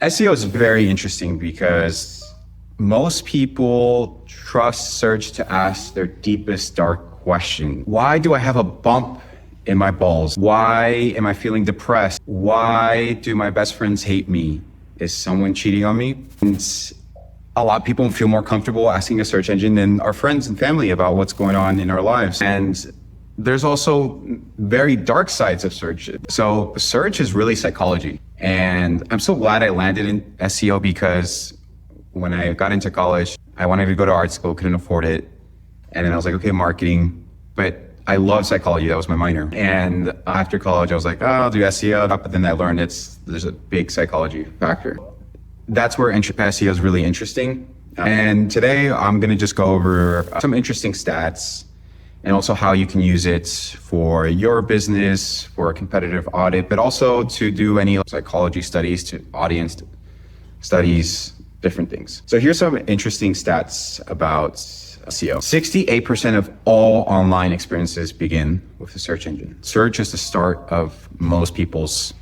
SEO is very interesting because most people trust search to ask their deepest dark question. Why do I have a bump in my balls? Why am I feeling depressed? Why do my best friends hate me? Is someone cheating on me? And a lot of people feel more comfortable asking a search engine than our friends and family about what's going on in our lives. And there's also very dark sides of search. So search is really psychology. And I'm so glad I landed in SEO because when I got into college, I wanted to go to art school, couldn't afford it. And then I was like, okay, marketing. But I love psychology, that was my minor. And after college, I was like, oh, I'll do SEO. But then I learned there's a big psychology factor. That's where SEO is really interesting. And today I'm gonna just go over some interesting stats and also how you can use it for your business, for a competitive audit, but also to do any psychology studies, to audience studies, different things. So here's some interesting stats about SEO. 68% of all online experiences begin with a search engine. Search is the start of most people's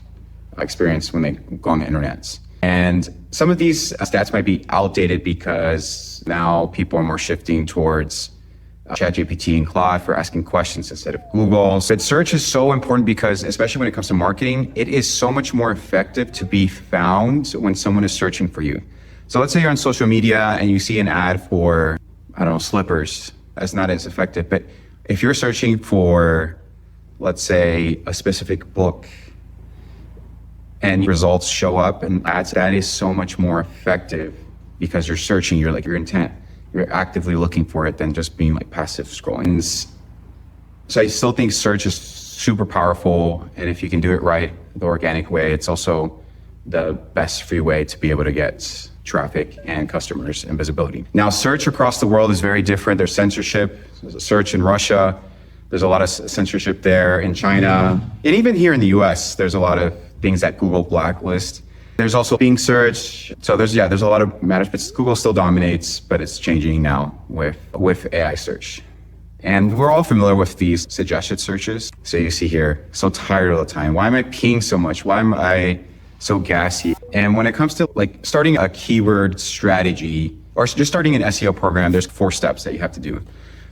experience when they go on the internet. And some of these stats might be outdated because now people are more shifting towards ChatGPT and Claude for asking questions instead of Google. But search is so important because, especially when it comes to marketing, it is so much more effective to be found when someone is searching for you. So let's say you're on social media and you see an ad for, I don't know, slippers. That's not as effective. But if you're searching for, let's say, a specific book and results show up and ads, that is so much more effective because you're searching, your intent. You're actively looking for it than just being passive scrolling. So I still think search is super powerful. And if you can do it right, the organic way, it's also the best free way to be able to get traffic and customers and visibility. Now, search across the world is very different. There's censorship. There's a search in Russia. There's a lot of censorship there in China. And even here in the US, there's a lot of things that Google blacklist. There's also Bing search. So there's a lot of matters, but Google still dominates, but it's changing now with AI search. And we're all familiar with these suggested searches. So you see here, so tired all the time. Why am I peeing so much? Why am I so gassy? And when it comes to starting a keyword strategy or just starting an SEO program, there's 4 steps that you have to do.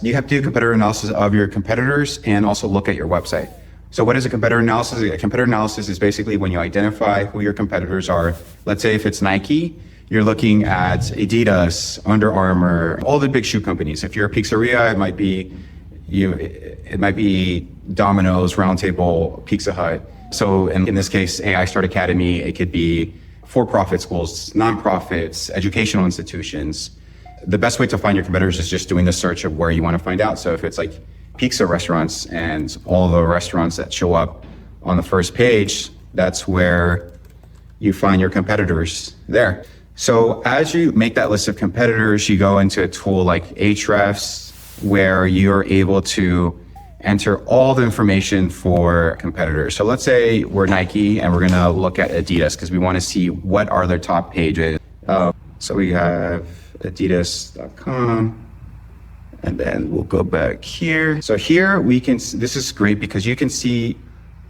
You have to do competitor analysis of your competitors and also look at your website. So what is a competitor analysis? A competitor analysis is basically when you identify who your competitors are. Let's say if it's Nike, you're looking at Adidas, Under Armour, all the big shoe companies. If you're a pizzeria, it might be Domino's, Roundtable, Pizza Hut. So in this case, AI Start Academy, it could be for-profit schools, nonprofits, educational institutions. The best way to find your competitors is just doing the search of where you want to find out. So if it's pizza restaurants and all the restaurants that show up on the first page, that's where you find your competitors there. So as you make that list of competitors, you go into a tool like Ahrefs, where you're able to enter all the information for competitors. So let's say we're Nike and we're going to look at Adidas because we want to see what are their top pages. So we have adidas.com. And then we'll go back here. So here this is great because you can see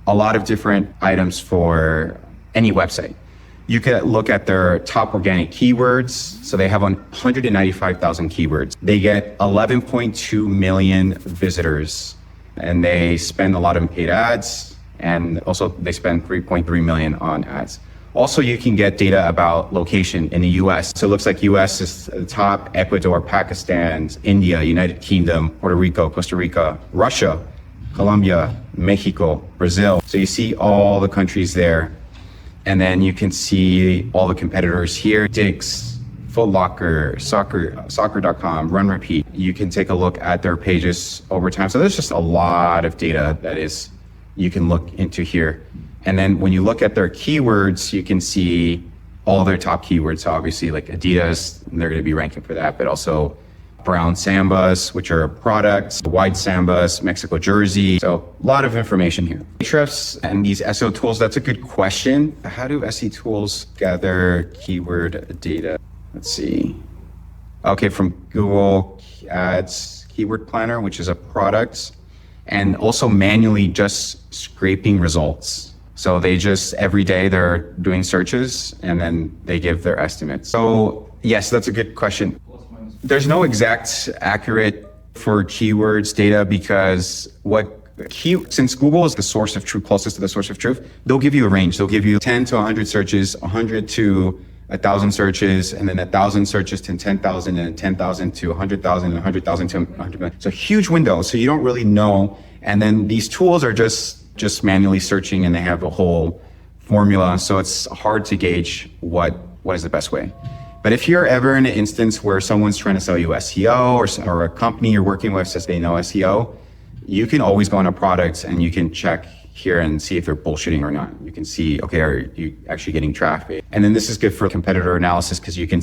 a lot of different items for any website. You can look at their top organic keywords. So they have 195,000 keywords. They get 11.2 million visitors and they spend a lot on paid ads. And also they spend 3.3 million on ads. Also, you can get data about location in the US. So it looks like US is the top, Ecuador, Pakistan, India, United Kingdom, Puerto Rico, Costa Rica, Russia, Colombia, Mexico, Brazil. So you see all the countries there. And then you can see all the competitors here, Dick's, Foot Locker, soccer.com, Run Repeat. You can take a look at their pages over time. So there's just a lot of data you can look into here. And then when you look at their keywords, you can see all their top keywords. So obviously Adidas, they're going to be ranking for that, but also brown Sambas, which are products, white Sambas, Mexico jersey. So a lot of information here. Ahrefs and these SEO tools, that's a good question. How do SEO tools gather keyword data? Let's see. Okay, from Google Ads Keyword Planner, which is a product, and also manually just scraping results. So they just, every day they're doing searches and then they give their estimates. So yes, that's a good question. There's no exact accurate for keywords data because since Google is the source of truth, closest to the source of truth, they'll give you a range. They'll give you 10 to 100 searches, 100 to 1,000 searches, and then 1,000 searches to 10,000, and 10,000 to 100,000, and 100,000 to 100 million. It's a huge window, so you don't really know. And then these tools are just manually searching, and they have a whole formula, so it's hard to gauge what is the best way. But if you're ever in an instance where someone's trying to sell you SEO or a company you're working with says they know SEO, you can always go on a product and you can check here and see if they're bullshitting or not. You can see, okay, are you actually getting traffic? And then this is good for competitor analysis because you can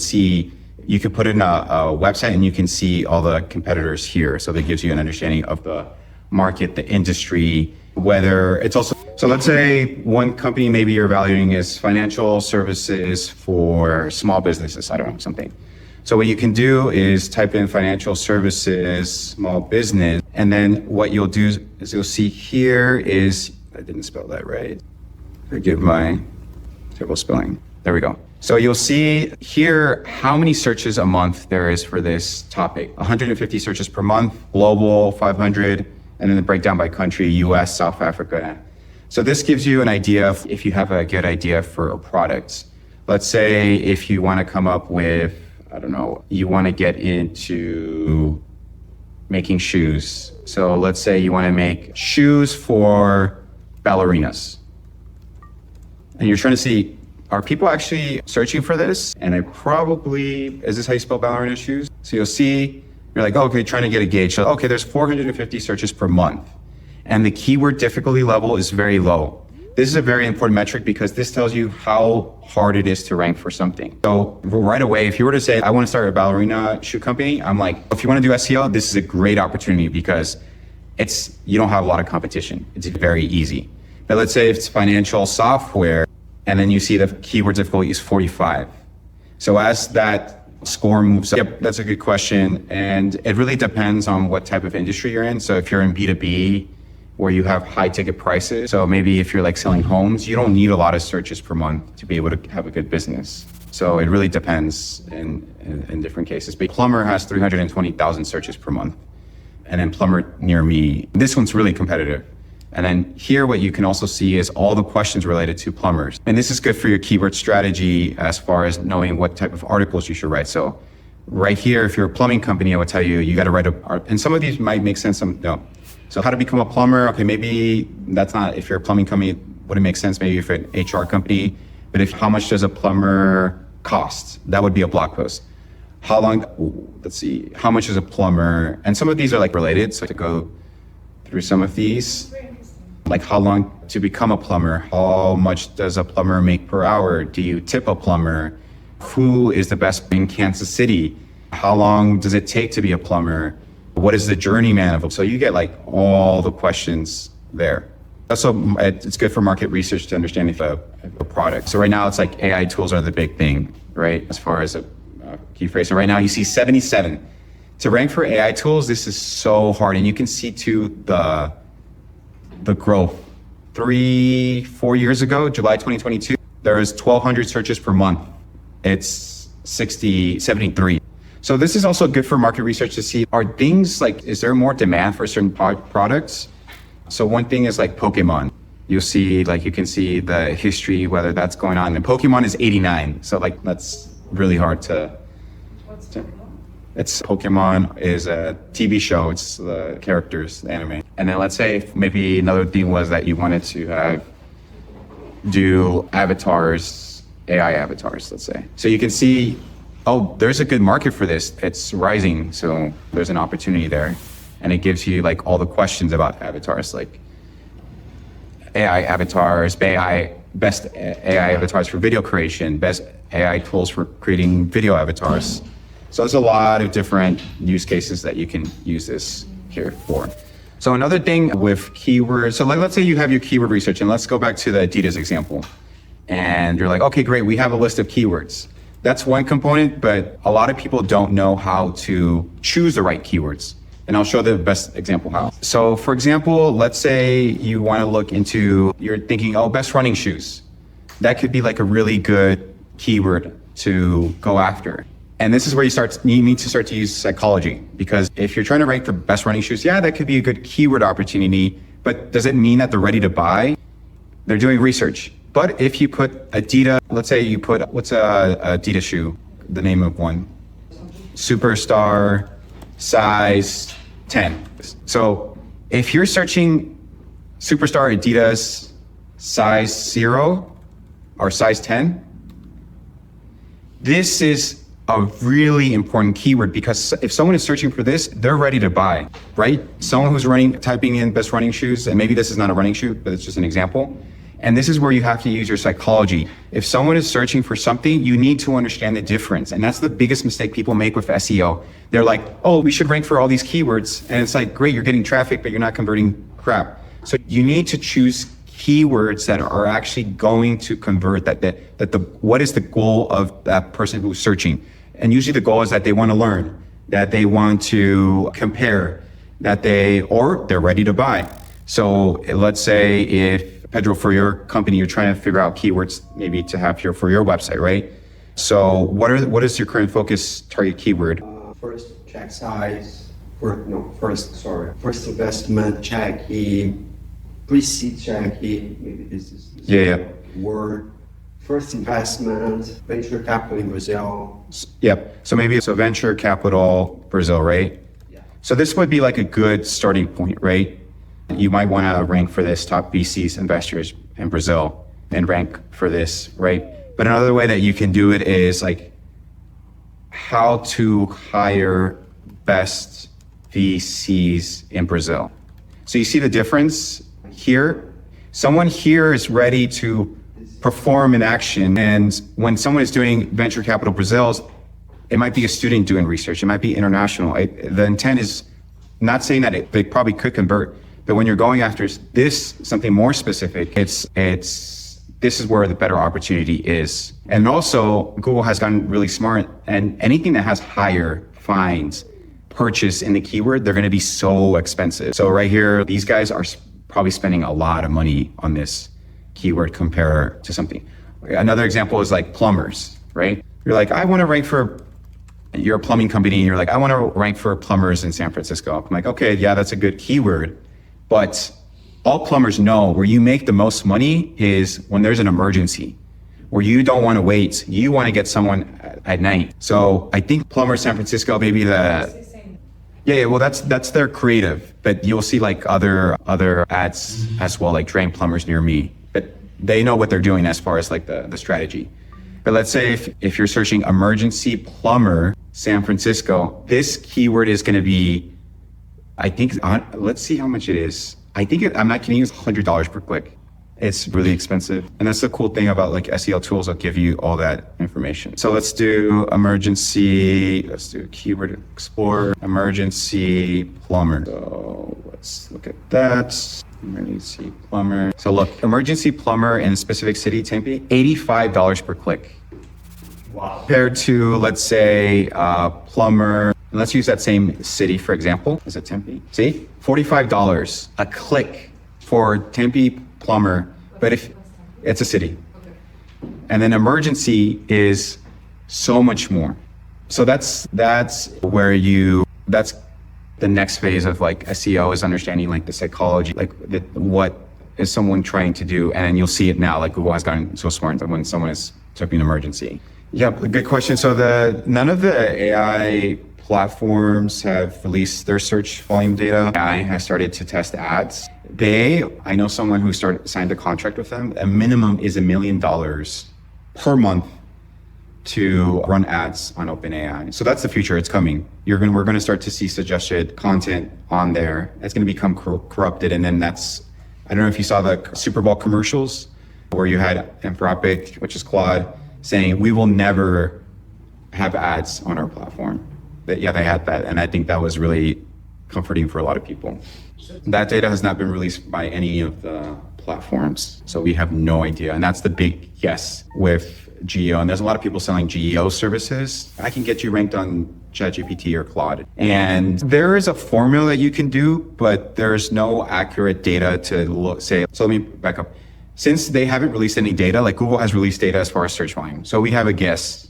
put in a website and you can see all the competitors here. So that gives you an understanding of the market, the industry, whether it's also, so let's say one company maybe you're valuing is financial services for small businesses, I don't know, something. So what you can do is type in financial services, small business, and then what you'll do is you'll see here is, I didn't spell that right. Forgive my terrible spelling. There we go. So you'll see here how many searches a month there is for this topic. 150 searches per month, global 500, and then the breakdown by country, US, South Africa. So this gives you an idea of if you have a good idea for a product. Let's say if you want to come up with, I don't know, you want to get into making shoes. So let's say you want to make shoes for ballerinas. And you're trying to see, are people actually searching for this? And is this how you spell ballerina shoes? So you'll see, you're like, okay, trying to get a gauge. So, okay, there's 450 searches per month. And the keyword difficulty level is very low. This is a very important metric because this tells you how hard it is to rank for something. So right away, if you were to say, I want to start a ballerina shoe company, I'm like, if you want to do SEO, this is a great opportunity because you don't have a lot of competition. It's very easy. But let's say it's financial software, and then you see the keyword difficulty is 45. So as that score moves up, yep, that's a good question. And it really depends on what type of industry you're in. So if you're in B2B, where you have high ticket prices. So maybe if you're like selling homes, you don't need a lot of searches per month to be able to have a good business. So it really depends in different cases. But plumber has 320,000 searches per month. And then plumber near me, this one's really competitive. And then here, what you can also see is all the questions related to plumbers. And this is good for your keyword strategy as far as knowing what type of articles you should write. So right here, if you're a plumbing company, I would tell you, you got to write and some of these might make sense, some don't. So how to become a plumber? Okay, maybe that's not, if you're a plumbing company, it wouldn't make sense maybe if you're an HR company, but how much does a plumber cost? That would be a blog post. How long, let's see, how much is a plumber? And some of these are like related, so to go through some of these, like how long to become a plumber? How much does a plumber make per hour? Do you tip a plumber? Who is the best in Kansas City? How long does it take to be a plumber? What is the journeyman of it? So you get like all the questions there. Also, it's good for market research to understand if a product. So right now it's like AI tools are the big thing, right? As far as a key phrase. So right now you see 77. To rank for AI tools, this is so hard. And you can see too the growth. 3-4 years ago, July 2022, there was 1,200 searches per month. It's 73. So this is also good for market research to see, are things like, is there more demand for certain products? So one thing is like Pokemon. You'll see, like you can see the history, whether that's going on. And Pokemon is 89. So like, that's really hard to. What's Pokemon? Pokemon is a TV show. It's the characters, the anime. And then let's say if maybe another thing was that you wanted to do avatars, AI avatars, let's say. So you can see, oh, there's a good market for this. It's rising, so there's an opportunity there. And it gives you like all the questions about avatars, like AI avatars, best AI avatars for video creation, best AI tools for creating video avatars. So there's a lot of different use cases that you can use this here for. So another thing with keywords, so like, let's say you have your keyword research, and let's go back to the Adidas example. And you're like, okay, great, we have a list of keywords. That's one component, but a lot of people don't know how to choose the right keywords. And I'll show the best example how. So for example, let's say you want to look into, you're thinking, oh, best running shoes. That could be like a really good keyword to go after. And this is where you need to start to use psychology, because if you're trying to rank for best running shoes, yeah, that could be a good keyword opportunity, but does it mean that they're ready to buy? They're doing research. But if you put Adidas, let's say you put, what's a Adidas shoe? The name of one. Superstar, size 10. So if you're searching Superstar Adidas size 0 or size 10, this is a really important keyword, because if someone is searching for this, they're ready to buy, right? Someone who's typing in best running shoes, and maybe this is not a running shoe, but it's just an example. And this is where you have to use your psychology. If someone is searching for something, you need to understand the difference. And that's the biggest mistake people make with SEO. They're like, oh, we should rank for all these keywords. And it's like, great, you're getting traffic, but you're not converting crap. So you need to choose keywords that are actually going to convert, what is the goal of that person who's searching? And usually the goal is that they want to learn, that they want to compare, or they're ready to buy. So let's say if, Pedro, for your company, you're trying to figure out keywords maybe to have for your website, right? So what is your current focus target keyword? First check size, first investment check, pre-seed check, maybe this is word. First investment, venture capital in Brazil. Yep. So maybe it's a venture capital Brazil, right? Yeah. So this would be like a good starting point, right? You might want to rank for this top VCs investors in Brazil and rank for this, right? But another way that you can do it is like how to hire best VCs in Brazil. So you see the difference here? Someone here is ready to perform an action. And when someone is doing venture capital Brazil, it might be a student doing research. It might be international. The intent is not saying that they probably could convert, but when you're going after something more specific, this is where the better opportunity is. And also Google has gotten really smart, and anything that has higher finds purchase in the keyword, they're going to be so expensive. So right here, these guys are probably spending a lot of money on this keyword compared to something. Another example is like plumbers, right? You're like, I want to rank for, you're a plumbing company, and you're like, I want to rank for plumbers in San Francisco. I'm like, okay, yeah, that's a good keyword. But all plumbers know where you make the most money is when there's an emergency, where you don't want to wait. You want to get someone at night. So I think plumber San Francisco, maybe well, that's their creative, but you'll see like other ads as well, like drain plumbers near me. But they know what they're doing as far as like the strategy. But let's say if you're searching emergency plumber San Francisco, this keyword is going to be, I think, let's see how much it is. I think I'm not kidding, it's $100 per click. It's really expensive. And that's the cool thing about like SEO tools that give you all that information. So let's do keyword explorer, emergency plumber. So let's look at that. Emergency plumber. So look, emergency plumber in a specific city, Tempe, $85 per click. Wow. Compared to, let's say, plumber, and let's use that same city, for example. Is it Tempe? See, $45 a click for Tempe plumber, but if it's a city. And then emergency is so much more. So that's the next phase of like SEO is understanding like the psychology, like what is someone trying to do. And you'll see it now, like Google has gotten so smart when someone is typing emergency. Yeah, good question. So none of the AI platforms have released their search volume data. AI has started to test ads. I know someone who signed a contract with them. A minimum is $1 million per month to run ads on OpenAI. So that's the future. It's coming. We're going to start to see suggested content on there. It's going to become corrupted. And then I don't know if you saw the Super Bowl commercials where you had Anthropic, which is Claude, saying we will never have ads on our platform. But yeah, they had that. And I think that was really comforting for a lot of people. That data has not been released by any of the platforms. So we have no idea. And that's the big yes with GEO. And there's a lot of people selling GEO services. I can get you ranked on ChatGPT or Claude. And there is a formula that you can do, but there's no accurate data to say. So let me back up. Since they haven't released any data, like Google has released data as far as search volume. So we have a guess.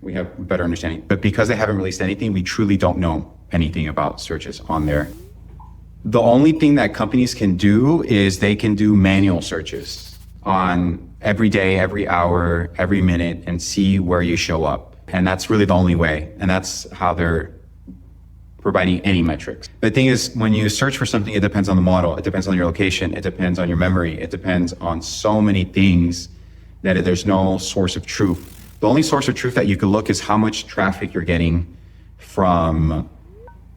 We have a better understanding. But because they haven't released anything, we truly don't know anything about searches on there. The only thing that companies can do is they can do manual searches on every day, every hour, every minute, and see where you show up. And that's really the only way. And that's how they're providing any metrics. The thing is, when you search for something, it depends on the model, it depends on your location, it depends on your memory, it depends on so many things that there's no source of truth. The only source of truth that you can look is how much traffic you're getting from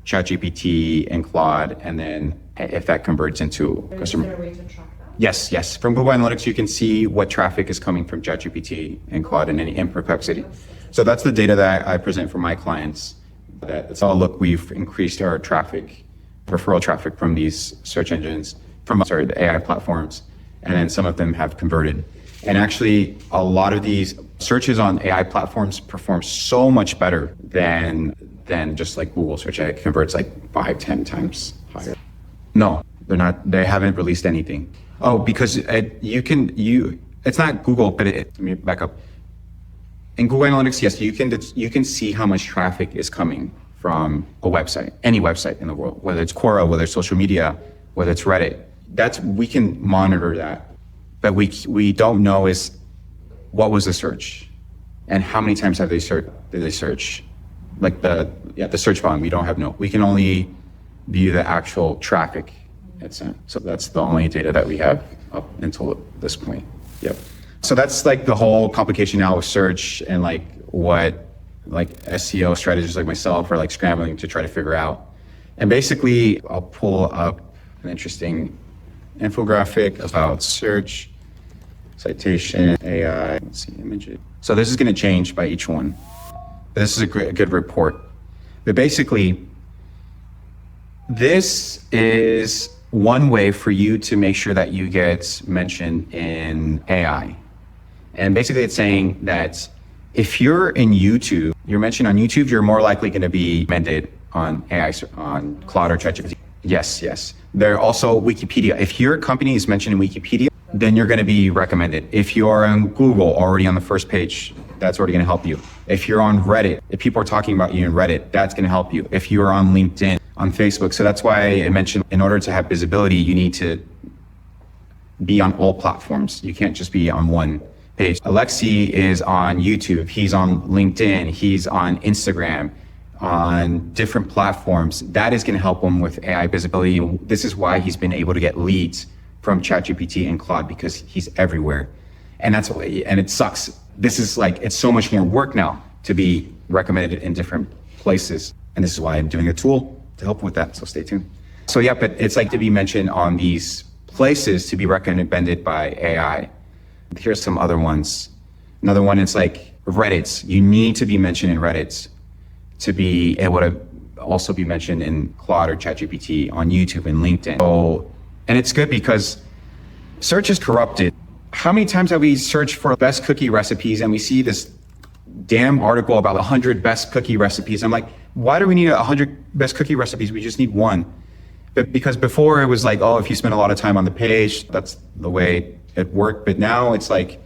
ChatGPT and Claude, and then if that converts into customer. Is there a way to track that? Yes. From Google Analytics, you can see what traffic is coming from ChatGPT and Claude and Perplexity. So that's the data that I present for my clients. That's all, look, we've increased our traffic, referral traffic from these search engines, the AI platforms, and then some of them have converted. And actually, a lot of these searches on AI platforms perform so much better than just like Google search. It converts like 5-10 times higher. No, they're not. They haven't released anything. Oh, because it's not Google, but let me back up. In Google Analytics, yes, you can see how much traffic is coming from a website, any website in the world, whether it's Quora, whether it's social media, whether it's Reddit. We can monitor that. But we don't know is what was the search and how many times did they search? Like the search volume, we can only view the actual traffic it's sent. So that's the only data that we have up until this point. Yep. So that's like the whole complication now with search and like what like SEO strategists like myself are like scrambling to try to figure out. And basically I'll pull up an interesting infographic about search, citation, AI, let's see, images. So this is going to change by each one. This is a good report. But basically, this is one way for you to make sure that you get mentioned in AI. And basically it's saying that if you're in YouTube, you're mentioned on YouTube, you're more likely going to be recommended on AI, on Claude or ChatGPT. Yes. They're also Wikipedia. If your company is mentioned in Wikipedia, then you're going to be recommended. If you're on Google, already on the first page, that's already going to help you. If you're on Reddit, if people are talking about you in Reddit, that's going to help you. If you're on LinkedIn, on Facebook. So that's why I mentioned in order to have visibility, you need to be on all platforms. You can't just be on one page. Alexi is on YouTube. He's on LinkedIn. He's on Instagram, on different platforms. That is going to help him with AI visibility. This is why he's been able to get leads from ChatGPT and Claude, because he's everywhere. And it sucks. This is like, it's so much more work now to be recommended in different places. And this is why I'm doing a tool to help with that. So stay tuned. So yeah, but it's like to be mentioned on these places to be recommended by AI. Here's some other ones. Another one is like Reddits. You need to be mentioned in Reddits to be able to also be mentioned in Claude or ChatGPT, on YouTube and LinkedIn. So, and it's good because search is corrupted. How many times have we searched for best cookie recipes and we see this damn article about 100 best cookie recipes? I'm like, why do we need 100 best cookie recipes? We just need one. But because before it was like, oh, if you spend a lot of time on the page, that's the way it worked. But now it's like,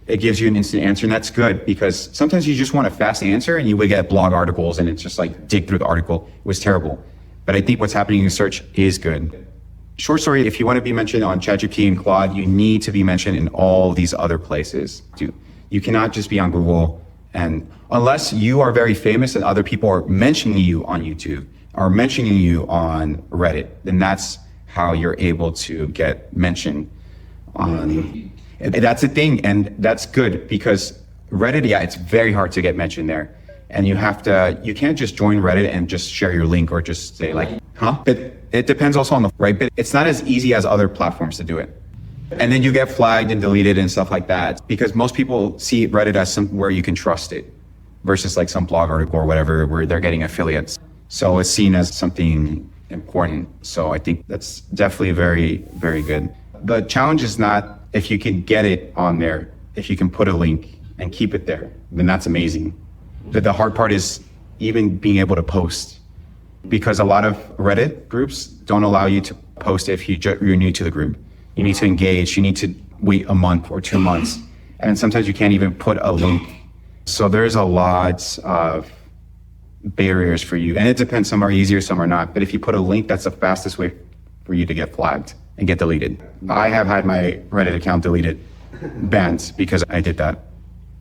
it gives you an instant answer, and that's good because sometimes you just want a fast answer and you would get blog articles and it's just like dig through the article. It was terrible. But I think what's happening in search is good. Short story, if you want to be mentioned on ChatGPT and Claude, you need to be mentioned in all these other places too. You cannot just be on Google, and unless you are very famous and other people are mentioning you on YouTube or mentioning you on Reddit, then that's how you're able to get mentioned on. That's the thing, and that's good because Reddit, yeah, it's very hard to get mentioned there. And you can't just join Reddit and just share your link or just say like, But it depends also on right? But it's not as easy as other platforms to do it. And then you get flagged and deleted and stuff like that because most people see Reddit as somewhere you can trust it versus like some blog article or whatever where they're getting affiliates. So it's seen as something important. So I think that's definitely very, very good. The challenge is not if you can get it on there, if you can put a link and keep it there, then that's amazing. But the hard part is even being able to post, because a lot of Reddit groups don't allow you to post if you're new to the group. You need to engage. You need to wait a month or 2 months. And sometimes you can't even put a link. So there's a lot of barriers for you. And it depends. Some are easier, some are not. But if you put a link, that's the fastest way for you to get flagged and get deleted. I have had my Reddit account deleted, banned, because I did that.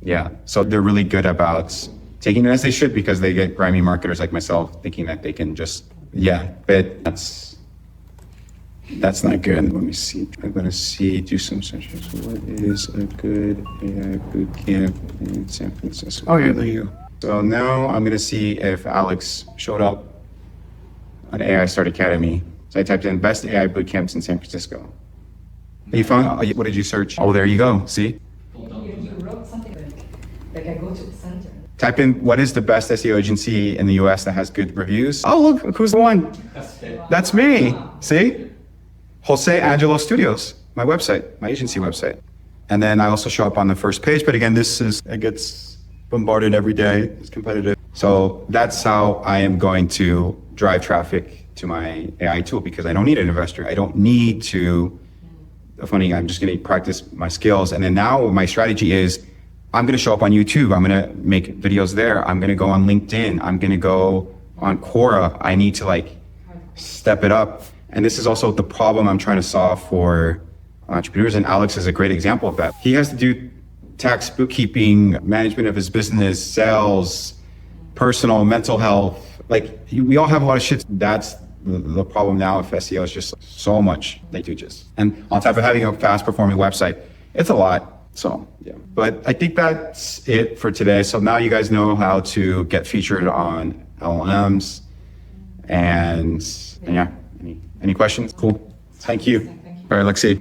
Yeah. So they're really good about taking it as they should, because they get grimy marketers like myself thinking that they can just, but that's not good. Let me see. I'm going to do some searches. What is a good AI boot camp in San Francisco? Oh, yeah, there you go. So now I'm going to see if Alex showed up on AI Start Academy. So I typed in best AI boot camps in San Francisco. You found, what did you search? Oh, there you go. See? You wrote something like I go to the center. Type in what is the best SEO agency in the US that has good reviews. Oh, look who's the one. That's me. See? Jose Angelo Studios, my website, my agency website. And then I also show up on the first page. But again, it gets bombarded every day. It's competitive. So that's how I am going to drive traffic to my AI tool, because I don't need an investor. I don't need to, I'm just going to practice my skills. And then now my strategy is I'm going to show up on YouTube. I'm going to make videos there. I'm going to go on LinkedIn. I'm going to go on Quora. I need to step it up. And this is also the problem I'm trying to solve for entrepreneurs. And Alex is a great example of that. He has to do tax, bookkeeping, management of his business, sales, personal, mental health. We all have a lot of shit. That's the problem now with SEO, is just so much they do just. And on top of having a fast performing website, it's a lot. So, yeah. But I think that's it for today. So now you guys know how to get featured on LLMs. And yeah. Any questions? Cool. Thank you. All right, let's see.